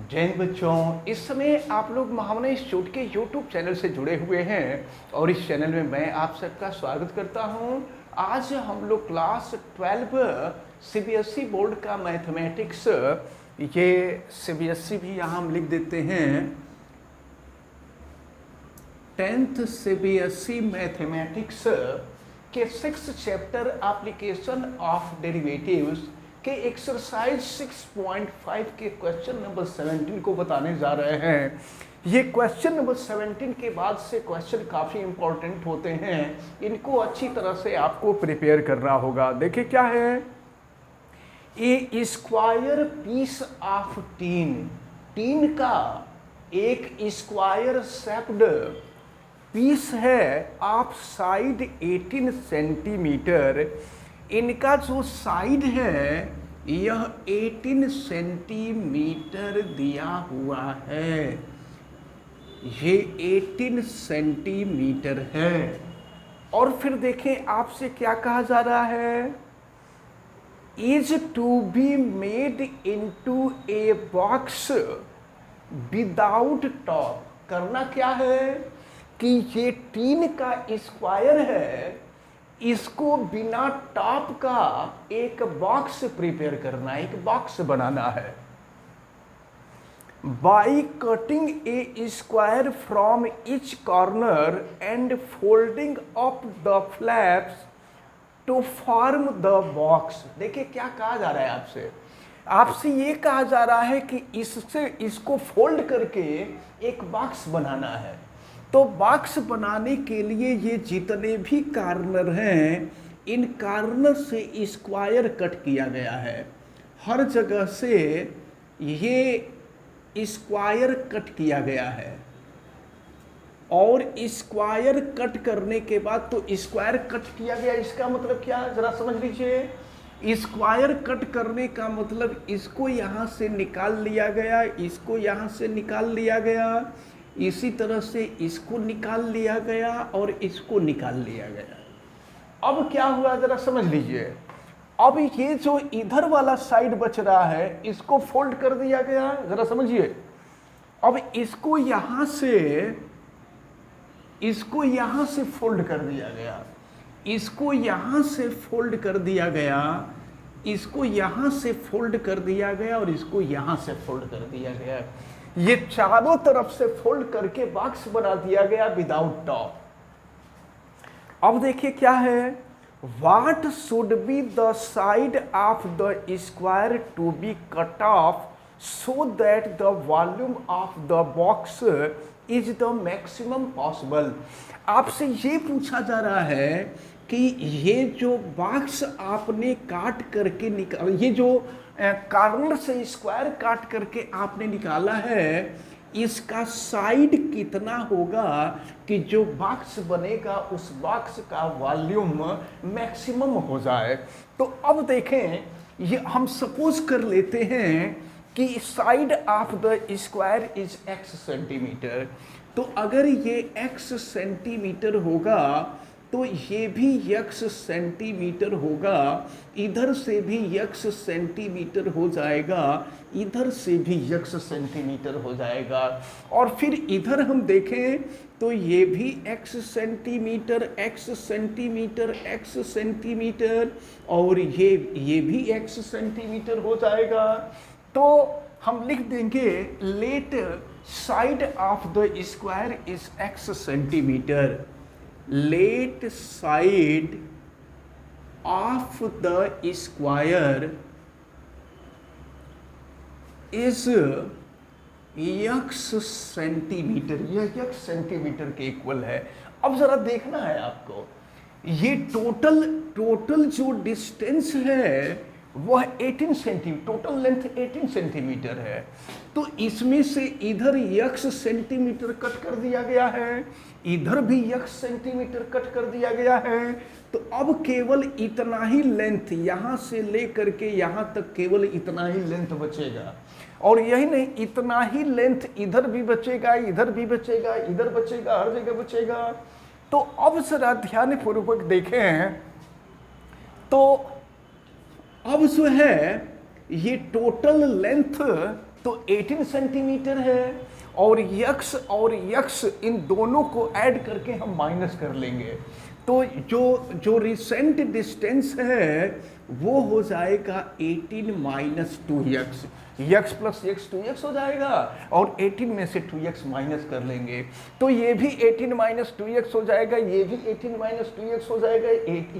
जय हिंद बच्चों, इस समय आप लोग महामना इंस्टीट्यूट के यूट्यूब चैनल से जुड़े हुए हैं और इस चैनल में मैं आप सबका स्वागत करता हूं। आज हम लोग क्लास 12 सीबीएसई बोर्ड का मैथमेटिक्स, ये सीबीएसई भी यहाँ हम लिख देते हैं, 10th सीबीएसई मैथमेटिक्स के 6th chapter application of derivatives के एक्सरसाइज 6.5 के क्वेश्चन नंबर 17 को बताने जा रहे हैं। ये क्वेश्चन नंबर 17 के बाद से क्वेश्चन काफ़ी इंपॉर्टेंट होते हैं, इनको अच्छी तरह से आपको प्रिपेयर करना होगा। देखिए क्या है, a square piece of tin, tin का एक स्क्वायर शेप्ड पीस है ऑफ साइड 18 सेंटीमीटर। इनका जो साइड है यह 18 सेंटीमीटर दिया हुआ है, ये 18 सेंटीमीटर है। और फिर देखें आपसे क्या कहा जा रहा है, is to be made into a box without top. करना क्या है कि ये टीन का स्क्वायर है, इसको बिना टॉप का एक बॉक्स प्रिपेयर करना है, एक बॉक्स बनाना है। By cutting a square from each corner and folding up the flaps to form the box. देखिए क्या कहा जा रहा है आपसे, आपसे ये कहा जा रहा है कि इसको फोल्ड करके एक बॉक्स बनाना है। तो बॉक्स बनाने के लिए ये जितने भी कार्नर हैं, इन कार्नर से स्क्वायर कट किया गया है, हर जगह से ये स्क्वायर कट किया गया है। और स्क्वायर कट करने के बाद, तो स्क्वायर कट किया गया इसका मतलब क्या, जरा समझ लीजिए। स्क्वायर कट करने का मतलब इसको यहाँ से निकाल लिया गया, इसको यहाँ से निकाल लिया गया, इसी तरह से इसको निकाल लिया गया और इसको निकाल लिया गया। अब क्या हुआ जरा समझ लीजिए। अब ये जो इधर वाला साइड बच रहा है, इसको फोल्ड कर दिया गया, जरा समझिए। अब इसको यहां से फोल्ड कर दिया गया, इसको यहां से फोल्ड कर दिया गया, इसको यहां से फोल्ड कर दिया गया और इसको यहां से फोल्ड कर दिया गया। ये चारों तरफ से फोल्ड करके बॉक्स बना दिया गया विदाउट टॉप। अब देखिए क्या है, what should be the side of the square to be cut off so that the volume of the box is the maximum possible. आपसे ये पूछा जा रहा है कि ये जो बॉक्स आपने काट करके निकाल, ये जो कार्नर से स्क्वायर काट करके आपने निकाला है, इसका साइड कितना होगा कि जो बॉक्स बनेगा उस बॉक्स का वॉल्यूम मैक्सिमम हो जाए। तो अब देखें, ये हम सपोज कर लेते हैं कि side of the square is x centimetre. तो अगर ये x सेंटीमीटर होगा तो ये भी x सेंटीमीटर होगा, इधर से भी x सेंटीमीटर हो जाएगा, इधर से भी x सेंटीमीटर हो जाएगा। और फिर इधर हम देखें तो ये भी x centimetre, x centimetre, x centimetre और ये भी x सेंटीमीटर हो जाएगा। तो हम लिख देंगे let side of the square is x centimetre, let side of the square is x centimetre, यह x सेंटीमीटर के इक्वल है। अब जरा देखना है आपको, ये टोटल जो डिस्टेंस है वह 18 सेंटीमीटर, टोटल लेंथ 18 सेंटीमीटर है। तो इसमें से इधर x सेंटीमीटर कट कर दिया गया है, इधर भी x सेंटीमीटर कट कर दिया गया है। तो अब केवल इतना ही लेंथ, यहाँ से लेकर के यहाँ तक केवल इतना ही लेंथ बचेगा। और यही नहीं, इतना ही लेंथ इधर भी बचेगा, इधर भी बचेगा, इधर बचेगा, हर जगह बचेगा। तो अब जरा ध्यान पूर्वक देखें, तो अब जो है ये टोटल लेंथ तो 18 सेंटीमीटर है, और यक्स इन दोनों को ऐड करके हम माइनस कर लेंगे, तो जो रिसेंट डिस्टेंस है वो हो जाएगा 18 minus 2x, x plus x 2x हो जाएगा, और 18 में से 2x माइनस कर लेंगे तो ये भी 18 माइनस 2x हो जाएगा, ये भी 18 माइनस 2x हो जाएगा,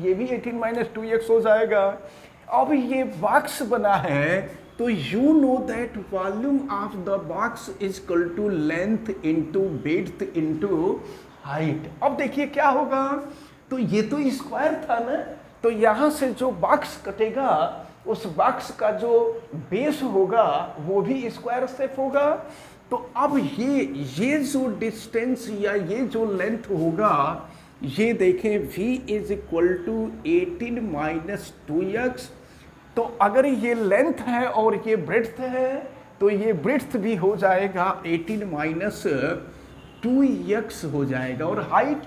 ये भी 18 माइनस 2x हो जाएगा। अब ये बॉक्स बना है तो you know that volume of the box is equal to length into width into height. अब देखिए क्या होगा, तो ये तो स्क्वायर था ना, तो यहां से जो बॉक्स कटेगा उस बॉक्स का जो बेस होगा वो भी स्क्वायर शेप होगा। तो अब ये जो डिस्टेंस या ये जो लेंथ होगा, ये देखें v is equal to 18 minus 2x। तो अगर ये लेंथ है और ये ब्रेड्थ है तो ये ब्रेड्थ भी हो जाएगा 18 माइनस 2x हो जाएगा। और हाइट,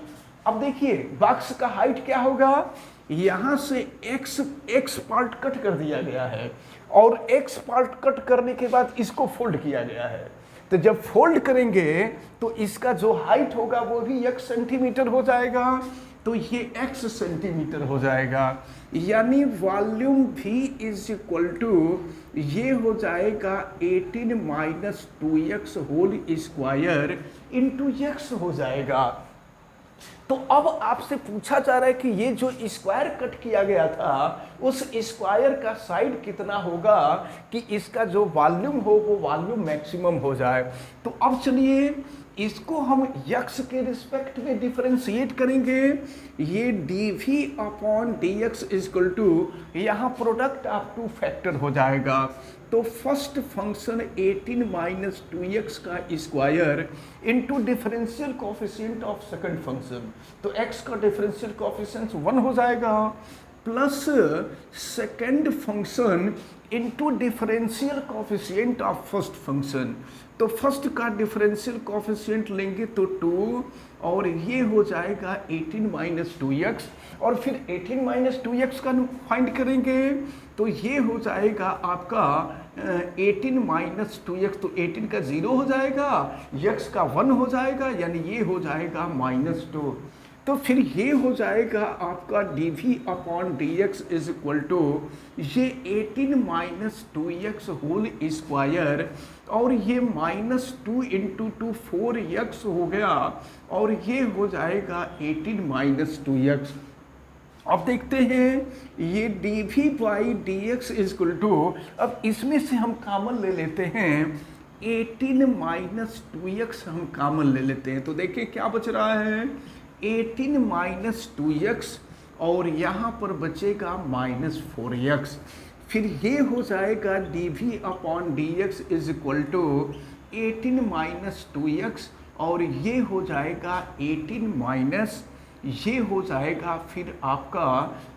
अब देखिए बॉक्स का हाइट क्या होगा, यहां से x पार्ट कट कर दिया गया है, और x पार्ट कट करने के बाद इसको फोल्ड किया गया है, तो जब फोल्ड करेंगे तो इसका जो हाइट होगा वो भी x सेंटीमीटर हो जाएगा, तो ये x सेंटीमीटर हो जाएगा। यानी volume v is equal to ये हो जाएगा 18 minus 2x whole square into x हो जाएगा। तो अब आपसे पूछा जा रहा है कि ये जो स्क्वायर कट किया गया था उस स्क्वायर का साइड कितना होगा कि इसका जो वॉल्यूम हो वो वॉल्यूम मैक्सिमम हो जाए। तो अब चलिए इसको हम यक्स के रिस्पेक्ट में डिफरेंशिएट करेंगे। ये dv upon dx is equal to यहाँ प्रोडक्ट ऑफ टू फैक्टर हो जाएगा। तो फर्स्ट फंक्शन 18 माइनस 2x का square into differential coefficient of second function, तो x का डिफरेंशियल कोफिशिएंट 1 हो जाएगा, plus second function into differential coefficient of first function. तो फर्स्ट का डिफरेंशियल कोफिशिएंट लेंगे तो 2, और ये हो जाएगा 18 माइनस 2x, और फिर 18 माइनस 2x का फाइंड करेंगे तो ये हो जाएगा आपका 18 माइनस 2x, तो 18 का 0 हो जाएगा, x का 1 हो जाएगा, यानी ये हो जाएगा -2। तो फिर ये हो जाएगा आपका dv upon dx is equal to ये 18 माइनस 2x होल स्क्वायर, और ये -2 इंटू 2 4x हो गया, और ये हो जाएगा 18 माइनस 2x। अब देखते हैं ये dv by dx is equal to, अब इसमें से हम कॉमन ले लेते हैं 18 माइनस 2x हम कॉमन ले लेते हैं, तो देखिए क्या बच रहा है 18 माइनस 2x, और यहाँ पर बचेगा -4x। फिर ये हो जाएगा dv upon dx is equal to 18 minus 2x, और ये हो जाएगा 18 माइनस, ये हो जाएगा फिर आपका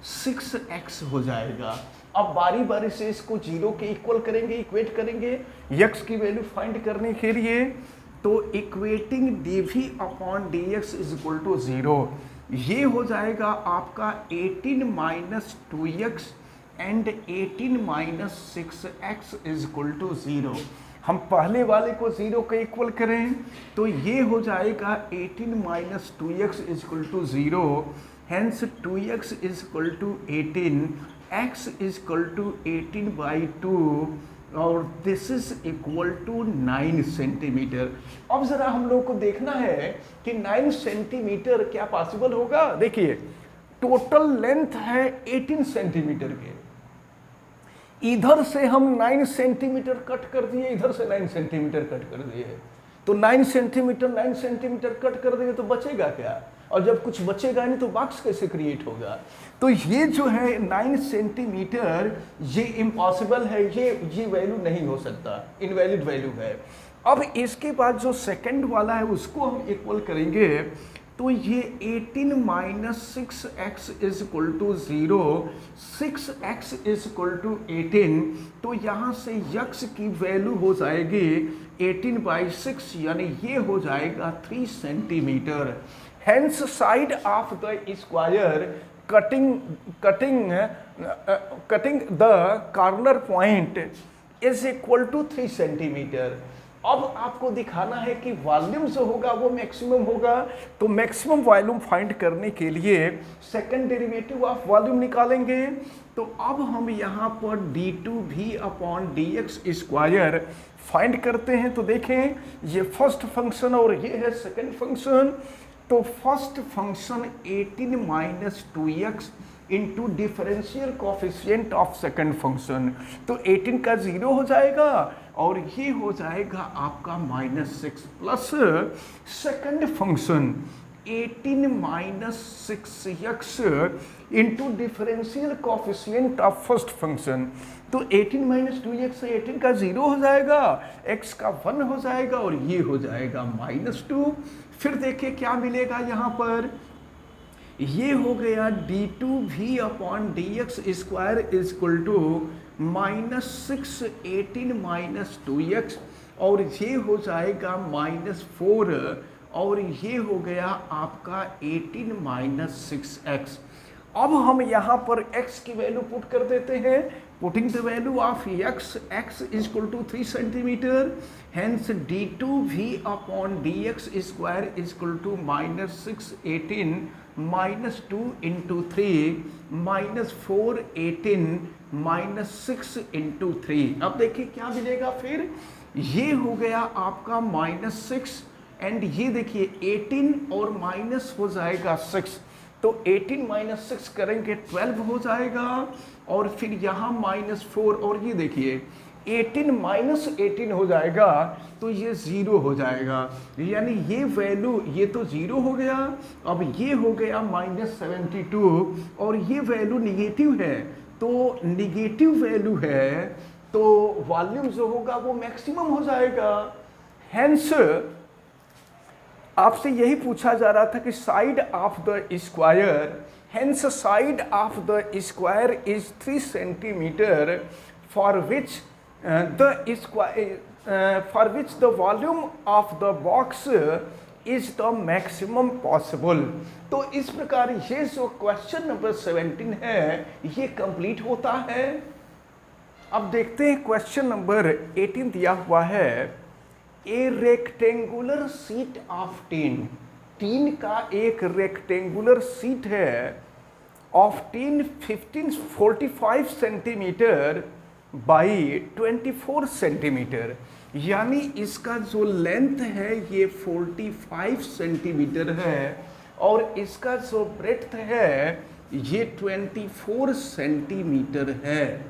6x हो जाएगा। अब बारी बारी से इसको 0 के इक्वल करेंगे, इक्वेट करेंगे x की वैल्यू फाइंड करने के लिए। तो equating dv upon dx is equal to 0, ये हो जाएगा आपका 18 minus 2x and 18 minus 6x is equal to 0। हम पहले वाले को 0 के इक्वल करें तो ये हो जाएगा 18 minus 2x is equal to 0, hence 2x is equal to 18, x is equal to 18 by 2, और this is equal to 9 centimetre. अब जरा हम लोग को देखना है कि 9 सेंटीमीटर क्या पॉसिबल होगा। देखिए टोटल लेंथ है 18 सेंटीमीटर के, इधर से हम 9 सेंटीमीटर कट कर दिए, इधर से 9 सेंटीमीटर कट कर दिए, तो 9 सेंटीमीटर कट कर दिए तो बचेगा क्या, और जब कुछ बचेगा नहीं तो बॉक्स कैसे क्रिएट होगा। तो ये जो है 9 सेंटीमीटर ये इम्पॉसिबल है, ये वैल्यू नहीं हो सकता, इनवैलिड वैल्यू है। अब इसके बाद जो सेकंड वाला है उसको हम इक्वल करेंगे, तो ये 18 minus 6x is equal to 0, 6x is equal to 18, तो यहाँ से x की वैल्यू हो जाएगी 18 बाई 6, यानी ये हो जाएगा 3 centimetre. Hence side of the square cutting cutting the corner point is equal to 3 centimetre. अब आपको दिखाना है कि वॉल्यूम जो होगा वो मैक्सिमम होगा, तो मैक्सिमम वॉल्यूम फाइंड करने के लिए सेकंड डेरिवेटिव ऑफ वॉल्यूम निकालेंगे। तो अब हम यहाँ पर d2v/dx स्क्वायर फाइंड करते हैं। तो देखें ये फर्स्ट फंक्शन और ये है सेकंड फंक्शन। तो first function 18 - 2x into differential coefficient of second function, तो 18 का 0 हो जाएगा और ये हो जाएगा आपका -6 plus second function 18 - 6x into differential coefficient of first function. तो 18 - 2x से 18 का 0 हो जाएगा, x का 1 हो जाएगा और ये हो जाएगा -2। फिर देखिए क्या मिलेगा यहाँ पर, ये हो गया d2v/dx square is equal to -6 18 - 2x और ये हो जाएगा -4 और ये हो गया आपका 18 - 6x। अब हम यहाँ पर x की वैल्यू पुट कर देते हैं। Putting the value of x is equal to 3 centimetre, hence d2v/dx square is equal to -6 18 - 2 into 3 -4 18 -6 into 3। अब देखिए क्या मिलेगा, फिर ये हो गया आपका -6 एंड ये देखिए 18 और माइनस हो जाएगा 6, तो 18 - 6 करेंगे 12 हो जाएगा और फिर यहाँ -4 और ये देखिए 18 - 18 हो जाएगा तो ये 0 हो जाएगा, यानी ये वैल्यू ये तो 0 हो गया। अब ये हो गया -72 और ये वैल्यू निगेटिव है, तो निगेटिव वैल्यू है तो वॉल्यूम जो होगा वो मैक्सिमम हो जाएगा। हेंस आपसे यही पूछा जा रहा था कि side of the square, hence side of the square is 3 centimetre for which the volume of the box is the maximum possible. तो इस प्रकार ये जो क्वेश्चन नंबर 17 है ये कंप्लीट होता है। अब देखते हैं क्वेश्चन नंबर 18 दिया हुआ है, ए रेक्टेंगुलर सीट ऑफ टीन का एक रेक्टेंगुलर सीट है of tin 1545 centimetre by 24 centimetre, यानी इसका जो लेंथ है ये 45 सेंटीमीटर है और इसका जो ब्रेड्थ है ये 24 सेंटीमीटर है।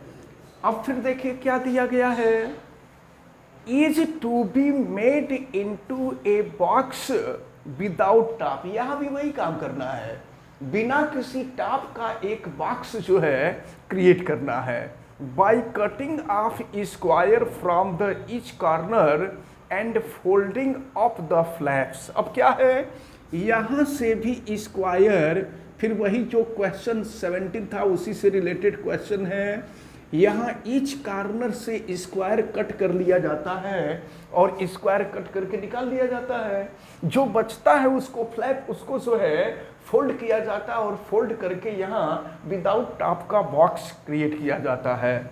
अब फिर देखिए क्या दिया गया है, is to be made into a box without top. यहाँ भी वही काम करना है, बिना किसी टॉप का एक बॉक्स जो है क्रिएट करना है। By cutting of square from the each corner and folding up the flaps. अब क्या है, यहाँ से भी स्क्वायर, फिर वही जो क्वेश्चन 17 था उसी से रिलेटेड क्वेश्चन है, यहाँ ईच कॉर्नर से स्क्वायर कट कर लिया जाता है और स्क्वायर कट करके निकाल दिया जाता है। जो बचता है उसको फ्लैप, उसको जो है फोल्ड किया जाता है और फोल्ड करके यहाँ विदाउट टॉप का बॉक्स क्रिएट किया जाता है।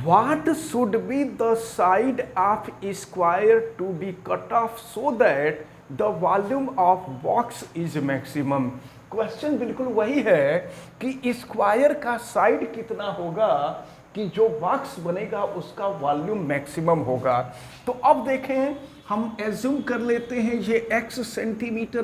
What should be the side of square to be cut off so that the volume of box is maximum? Question बिल्कुल वही है कि स्क्वायर का साइड कितना होगा कि जो बॉक्स बनेगा उसका वॉल्यूम मैक्सिमम होगा। तो अब देखें, हम एज्यूम कर लेते हैं ये x सेंटीमीटर,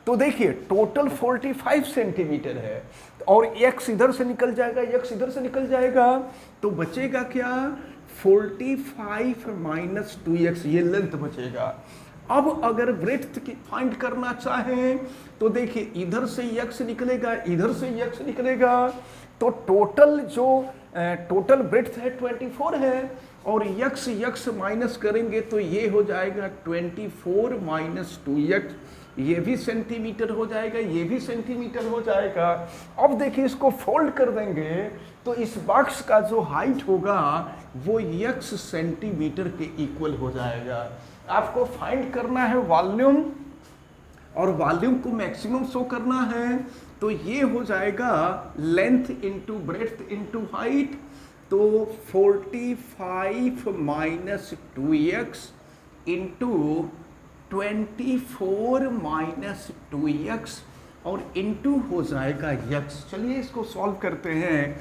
तो देखिए टोटल 45 सेंटीमीटर है और x इधर से निकल जाएगा, x इधर से निकल जाएगा, तो बचेगा क्या, 45 माइनस 2x, ये लेंथ बचेगा। अब अगर ब्रेड्थ की फाइंड करना चाहें तो देखिए इधर से x निकलेगा, इधर से x निकलेगा, तो टोटल जो टोटल ब्रेड्थ है 24 है और x माइनस करेंगे तो ये हो जाएगा 24 माइनस 2x, ये भी सेंटीमीटर हो जाएगा, ये भी सेंटीमीटर हो जाएगा। अब देखिए इसको फोल्ड कर देंगे तो इस बॉक्स का जो हाइट होगा वो x सेंटीमीटर के इक्वल हो जाएगा। आपको फाइंड करना है वॉल्यूम, और वॉल्यूम को मैक्सिमम शो करना है, तो ये हो जाएगा length into breadth into height, तो 45 minus 2x into 24 minus 2x और इंटू हो जाएगा x। चलिए इसको सॉल्व करते हैं।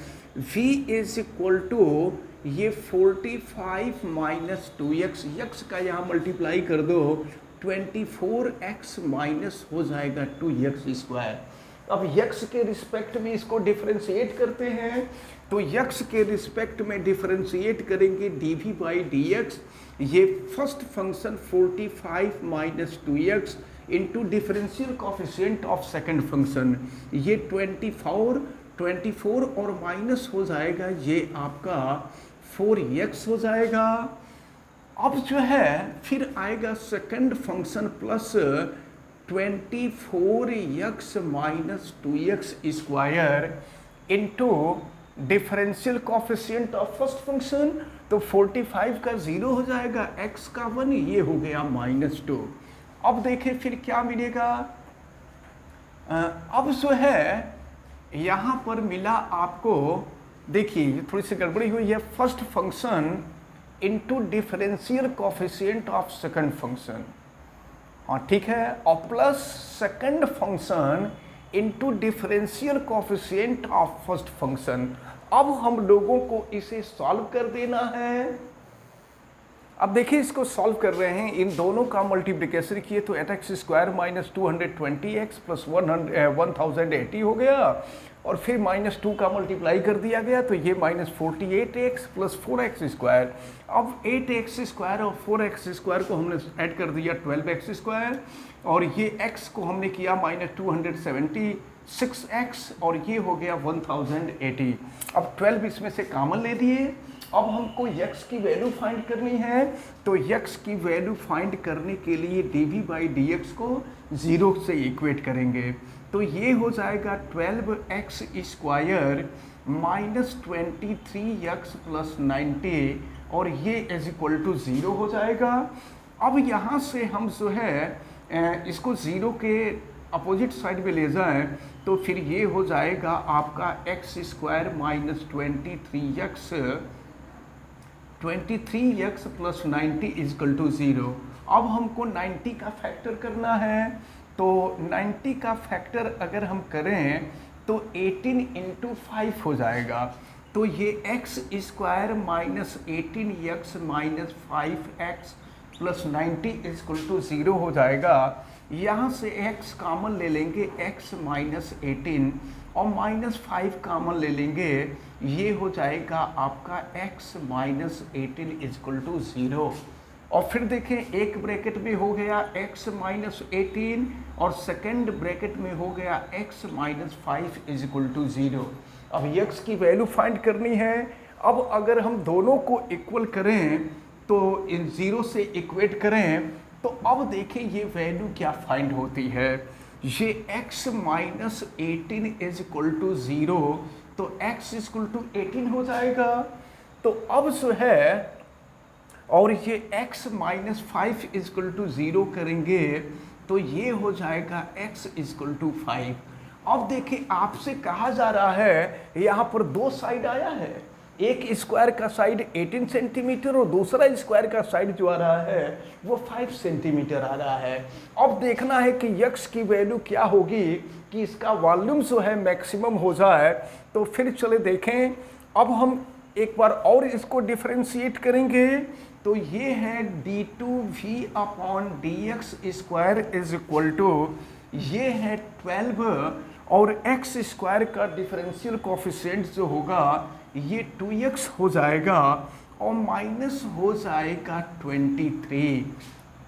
v इज इक्वल टू ये 45 माइनस 2x, x का यहाँ मल्टीप्लाई कर दो, 24x माइनस हो जाएगा 2x स्क्वायर। अब x के रिस्पेक्ट में इसको डिफरेंशिएट करते हैं, तो x के रिस्पेक्ट में डिफरेंशिएट करेंगे dv बाई dx। ये first function 45 minus 2x into differential coefficient of second function, ये 24 और माइनस हो जाएगा ये आपका 4x हो जाएगा। अब जो है फिर आएगा second function plus 24x minus 2x square into differential coefficient of first function, तो 45 का 0 हो जाएगा, x का 1, ये हो गया -2। अब देखें फिर क्या मिलेगा। अब जो है यहाँ पर मिला आपको, देखिए थोड़ी सी गड़बड़ी हुई है, first function into differential coefficient of second function, हाँ ठीक है, और plus second function into differential coefficient of first function. अब हम लोगों को इसे सॉल्व कर देना है। अब देखिए इसको सॉल्व कर रहे हैं, इन दोनों का मल्टीप्लिकेशन किए तो 8x square minus 220x plus 1080 हो गया, और फिर -2 का मल्टीप्लाई कर दिया गया तो ये -48x प्लस 4x स्क्वायर। अब 8x स्क्वायर और 4x स्क्वायर को हमने ऐड कर दिया 12x स्क्वायर, और ये x को हमने किया -276x और ये हो गया 1080। अब 12 इसमें से कॉमन ले लिए। अब हमको x की वैल्यू फाइंड करनी है, तो x की वैल्यू फाइंड करने के लिए dv बाई dx को 0 से इक्वेट करेंगे, तो ये हो जाएगा 12x square minus 23x plus 90 और ये इज इक्वल टू 0 हो जाएगा। अब यहाँ से हम जो है इसको 0 के अपोजिट साइड में ले जाएं, तो फिर ये हो जाएगा आपका x square minus 23x plus 90 is equal to 0। अब हमको 90 का फैक्टर करना है, तो 90 का फैक्टर अगर हम करें तो 18 इंटू 5 हो जाएगा, तो ये x square minus 18x minus 5x plus 90 is equal to 0 हो जाएगा। यहाँ से x कॉमन ले लेंगे, x माइनस 18 और -5 कॉमन ले लेंगे, ये हो जाएगा आपका x माइनस 18 इजकल टू 0। और फिर देखें एक ब्रैकेट में हो गया x माइनस 18 और सेकेंड ब्रैकेट में हो गया x माइनस 5 इजकल टू 0। अब x की वैल्यू फाइंड करनी है। अब अगर हम दोनों को इक्वल करें तो इन 0 से इक्वेट करें, तो अब देखें ये वैल्यू क्या फाइंड होती है। ये x minus 18 is equal to 0, तो x इक्वल टू 18 हो जाएगा। तो अब जो है और ये x माइनस 5 इक्वल टू 0 करेंगे तो ये हो जाएगा x इक्वल टू 5। अब देखिए आपसे कहा जा रहा है यहाँ पर दो साइड आया है, एक स्क्वायर का साइड 18 सेंटीमीटर और दूसरा स्क्वायर का साइड जो आ रहा है वो 5 सेंटीमीटर आ रहा है। अब देखना है कि x की वैल्यू क्या होगी कि इसका वॉल्यूम जो है मैक्सिमम हो जाए। तो फिर चले देखें, अब हम एक बार और इसको डिफरेंशिएट करेंगे, तो ये है d2v upon dx square is equal to, ये है 12 और x स्क्वायर का डिफरेंशियल कोफिशिएंट जो होगा ये 2x हो जाएगा और माइनस हो जाएगा 23।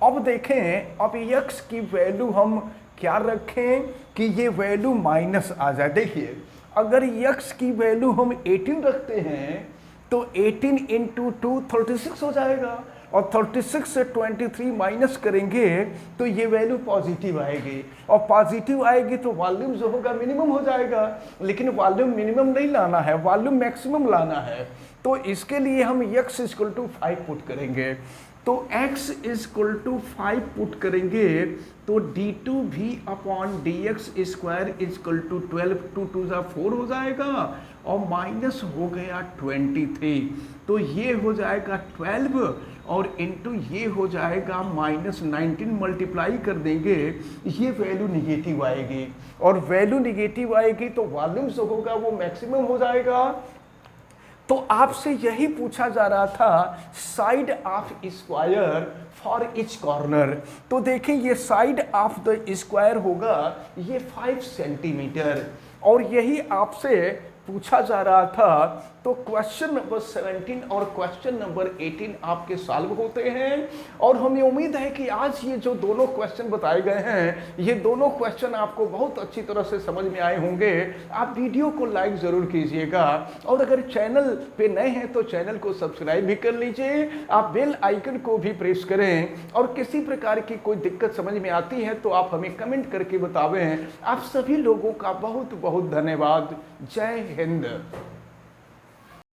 अब देखें, अब x की वैल्यू हम क्या रखें कि ये वैल्यू माइनस आ जाए। देखिए अगर x की वैल्यू हम 18 रखते हैं तो 18 इंटू 2 36 हो जाएगा, और 36 से 23 माइनस करेंगे तो ये वैल्यू पॉजिटिव आएगी, और पॉजिटिव आएगी तो वॉल्यूम जो होगा मिनिमम हो जाएगा। लेकिन वॉल्यूम मिनिमम नहीं लाना है, वॉल्यूम मैक्सिमम लाना है। तो इसके लिए हम x इक्वल टू 5 पुट करेंगे। तो x इक्वल टू 5 पुट करेंगे तो d2v upon dx square equal to 12, 2 2 4 हो जाएगा और माइनस हो गया 23। तो ये हो जाएगा 12 और इनटू ये हो जाएगा माइनस 19, मल्टीप्लाई कर देंगे, ये वैल्यू निगेटिव आएगी और वैल्यू निगेटिव आएगी तो वॉल्यूम जो होगा वो मैक्सिमम हो जाएगा। तो आपसे यही पूछा जा रहा था side of square for each corner. तो देखें ये साइड ऑफ द स्क्वायर होगा ये 5 सेंटीमीटर और यही आपसे पूछा जा रहा था। तो क्वेश्चन नंबर 17 और क्वेश्चन नंबर 18 आपके सॉल्व होते हैं और हमें उम्मीद है कि आज ये जो दोनों क्वेश्चन बताए गए हैं ये दोनों क्वेश्चन आपको बहुत अच्छी तरह से समझ में आए होंगे। आप वीडियो को लाइक ज़रूर कीजिएगा और अगर चैनल पे नए हैं तो चैनल को सब्सक्राइब भी कर लीजिए, आप बेल आइकन को भी प्रेस करें और किसी प्रकार की कोई दिक्कत समझ में आती है तो आप हमें कमेंट करके बतावें। आप सभी लोगों का बहुत बहुत धन्यवाद। जय हिंद।